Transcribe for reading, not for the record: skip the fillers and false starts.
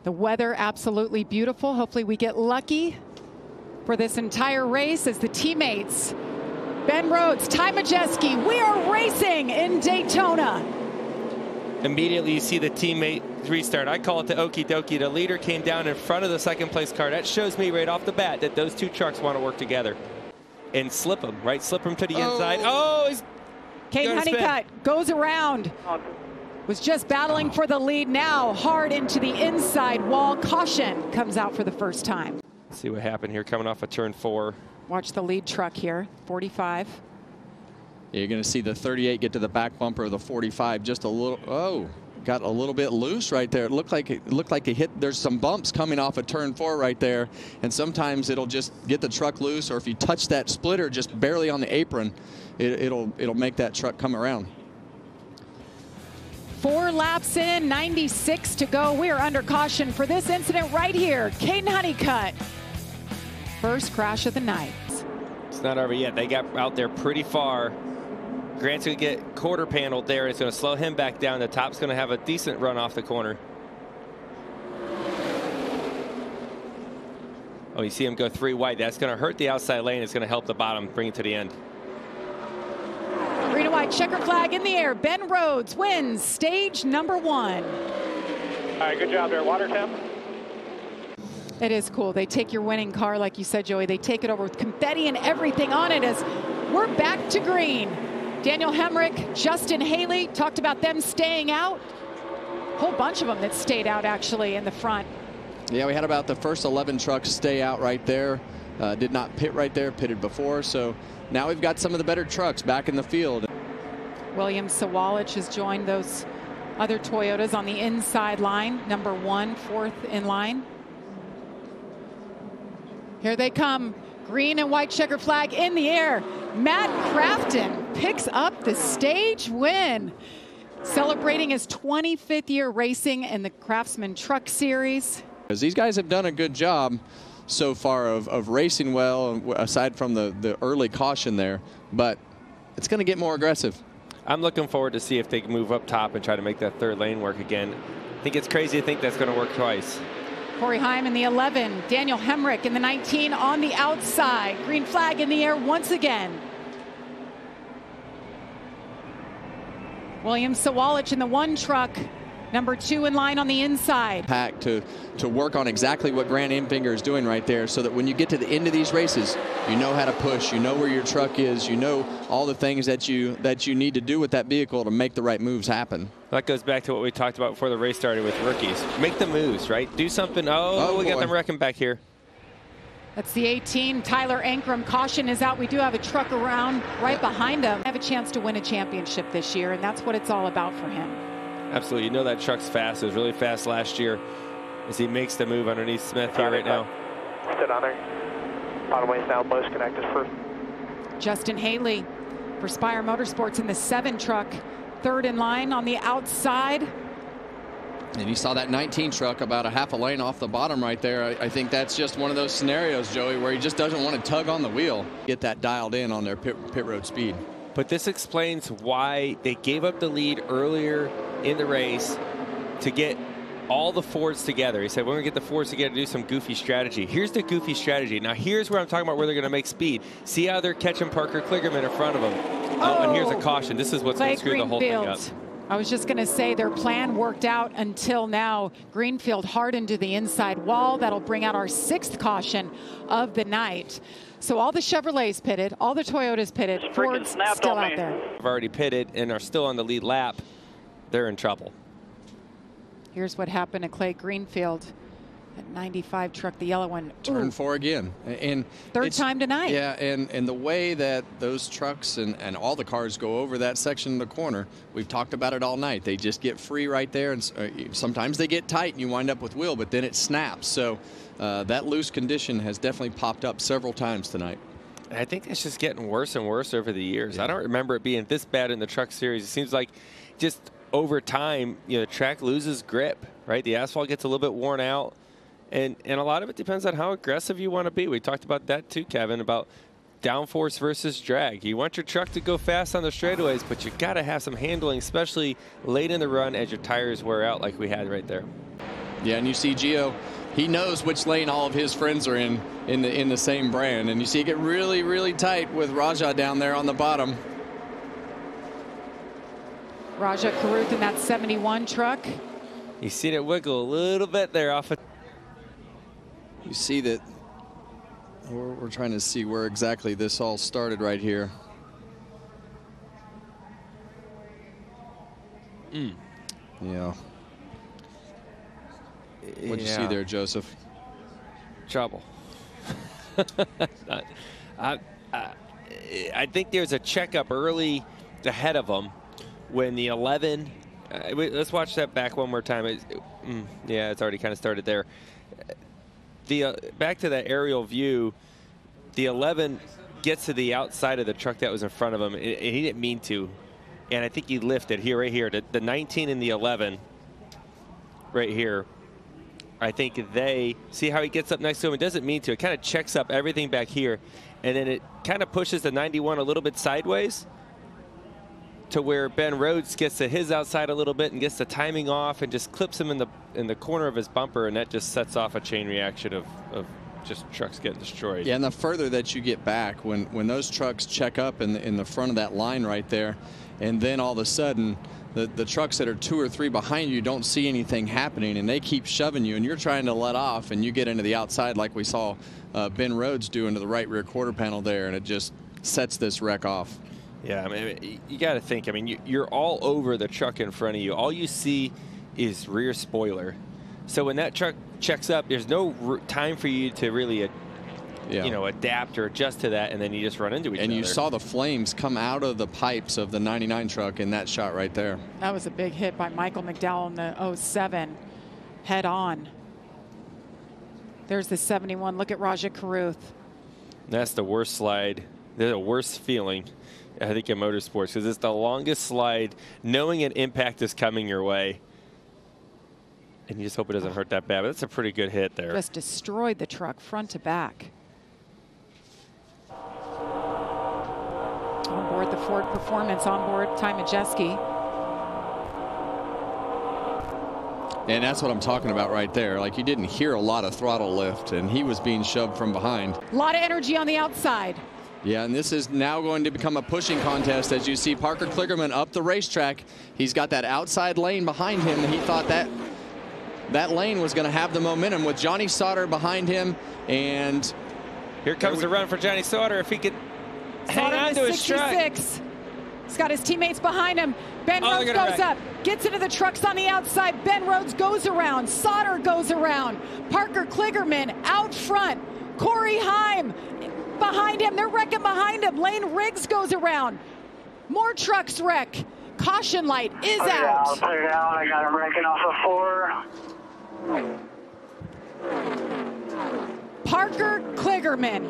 The weather absolutely beautiful. Hopefully we get lucky for this entire race as the teammates, Ben Rhodes, Ty Majeski, we are racing in Daytona. Immediately you see the teammate restart. I call it the okie dokie. The leader came down in front of the second place car. That shows me right off the bat that those two trucks want to work together and slip them, right? Slip them to the inside. Oh, he's Kane Honeycutt goes around. Was just battling for the lead, now hard into the inside wall. Caution comes out for the first time. Let's see what happened here coming off of turn 4. Watch the lead truck here, 45. You're going to see the 38 get to the back bumper of the 45 just a little. Oh, got a little bit loose right there. It looked like it hit. There's some bumps coming off of turn 4 right there, and sometimes it'll just get the truck loose, or if you touch that splitter just barely on the apron, it'll make that truck come around. 4 laps in, 96 to go. We are under caution for this incident right here. Caden Honeycutt, first crash of the night. It's not over yet. They got out there pretty far. Grant's going to get quarter paneled there. It's going to slow him back down. The top's going to have a decent run off the corner. Oh, you see him go 3 wide. That's going to hurt the outside lane. It's going to help the bottom, bring it to the end. Green and white checker flag in the air. Ben Rhodes wins stage number 1. All right, good job there. Water temp. It is cool. They take your winning car, like you said, Joey. They take it over with confetti and everything on it as we're back to green. Daniel Hemrick, Justin Haley, talked about them staying out. A whole bunch of them that stayed out, actually, in the front. Yeah, we had about the first 11 trucks stay out right there. Did not pit right there, pitted before. So now we've got some of the better trucks back in the field. William Sawalich has joined those other Toyotas on the inside line. Number 1, 4th in line. Here they come. Green and white checker flag in the air. Matt Crafton picks up the stage win. Celebrating his 25th year racing in the Craftsman Truck Series. These guys have done a good job so far of racing well, aside from the early caution there, but it's going to get more aggressive. I'm looking forward to see if they can move up top and try to make that third lane work again. I think it's crazy to think that's going to work twice. Corey Heim in the 11, Daniel Hemrick in the 19 on the outside. Green flag in the air once again. William Sawalich in the 1 truck, number 2 in line on the inside. Pack to work on exactly what Grant Enfinger is doing right there, so that when you get to the end of these races, you know how to push, you know where your truck is, you know all the things that you need to do with that vehicle to make the right moves happen. That goes back to what we talked about before the race started with rookies. Make the moves, right? Do something. Oh, we got them wrecking back here. That's the 18, Tyler Ankrum. Caution is out. We do have a truck around right behind him. Have a chance to win a championship this year, and that's what it's all about for him. Absolutely. You know that truck's fast. It was really fast last year as he makes the move underneath Smith here right now. Sit on there. Bottom waist down, most connected first. Justin Haley for Spire Motorsports in the 7 truck, 3rd in line on the outside. And you saw that 19 truck about a half a lane off the bottom right there. I think that's just one of those scenarios, Joey, where he just doesn't want to tug on the wheel. Get that dialed in on their pit road speed. But this explains why they gave up the lead earlier in the race to get all the Fords together. He said, we're going to get the Fords together to do some goofy strategy. Here's the goofy strategy. Now, here's where I'm talking about where they're going to make speed. See how they're catching Parker Kligerman in front of them. Oh, and here's a caution. This is what's going to screw the whole thing up. I was just going to say their plan worked out until now. Greenfield hardened to the inside wall. That'll bring out our 6th caution of the night. So all the Chevrolets pitted, all the Toyotas pitted, Ford's still out there. Have already pitted and are still on the lead lap. They're in trouble. Here's what happened to Clay Greenfield. That 95 truck, the yellow one. Turn 4 again. And 3rd time tonight. Yeah, and the way that those trucks and all the cars go over that section of the corner, we've talked about it all night. They just get free right there, and sometimes they get tight and you wind up with wheel, but then it snaps. So that loose condition has definitely popped up several times tonight. I think it's just getting worse and worse over the years. Yeah. I don't remember it being this bad in the truck series. It seems like just over time, the track loses grip, right? The asphalt gets a little bit worn out. And a lot of it depends on how aggressive you want to be. We talked about that too, Kevin, about downforce versus drag. You want your truck to go fast on the straightaways, but you got to have some handling, especially late in the run as your tires wear out like we had right there. Yeah, and you see Gio, he knows which lane all of his friends are in the same brand. And you see it get really, really tight with Raja down there on the bottom. Rajah Caruth in that 71 truck. You seen it wiggle a little bit there off of. You see that we're trying to see where exactly this all started right here. Yeah. What'd you see there, Joseph? Trouble. I think there's a checkup early ahead of them when the 11. Let's watch that back one more time. Yeah, it's already kind of started there. Back to that aerial view, the 11 gets to the outside of the truck that was in front of him, and he didn't mean to. And I think he lifted here, right here, the 19 and the 11 right here. I think they see how he gets up next to him. It doesn't mean to. It kind of checks up everything back here, and then it kind of pushes the 91 a little bit sideways to where Ben Rhodes gets to his outside a little bit and gets the timing off and just clips him in the corner of his bumper, and that just sets off a chain reaction of just trucks getting destroyed. Yeah, and the further that you get back, when those trucks check up in the front of that line right there, and then all of a sudden the trucks that are 2 or 3 behind you don't see anything happening, and they keep shoving you, and you're trying to let off, and you get into the outside like we saw Ben Rhodes do into the right rear quarter panel there, and it just sets this wreck off. Yeah, I mean, you got to think. I mean, you're all over the truck in front of you. All you see is rear spoiler. So when that truck checks up, there's no time for you to really, adapt or adjust to that, and then you just run into each other. And you saw the flames come out of the pipes of the 99 truck in that shot right there. That was a big hit by Michael McDowell in the 07, head on. There's the 71. Look at Rajah Caruth. That's the worst slide. There's a worse feeling, I think, in motorsports, because it's the longest slide, knowing an impact is coming your way. And you just hope it doesn't hurt that bad. But that's a pretty good hit there. Just destroyed the truck front to back. On board the Ford Performance, on board Ty Majeski. And that's what I'm talking about right there. Like, you didn't hear a lot of throttle lift, and he was being shoved from behind. A lot of energy on the outside. Yeah, and this is now going to become a pushing contest as you see Parker Kligerman up the racetrack. He's got that outside lane behind him, and he thought that lane was going to have the momentum with Johnny Sauter behind him. And here comes the run for Johnny Sauter. If he could hang on to his truck. He's got his teammates behind him. Ben Rhodes goes up, gets into the trucks on the outside. Ben Rhodes goes around. Sauter goes around. Parker Kligerman out front. Corey Heim behind him. They're wrecking behind him. Lane Riggs goes around. More trucks wreck. Caution light is out. Put it out. I got him wrecking off of 4. Parker Kligerman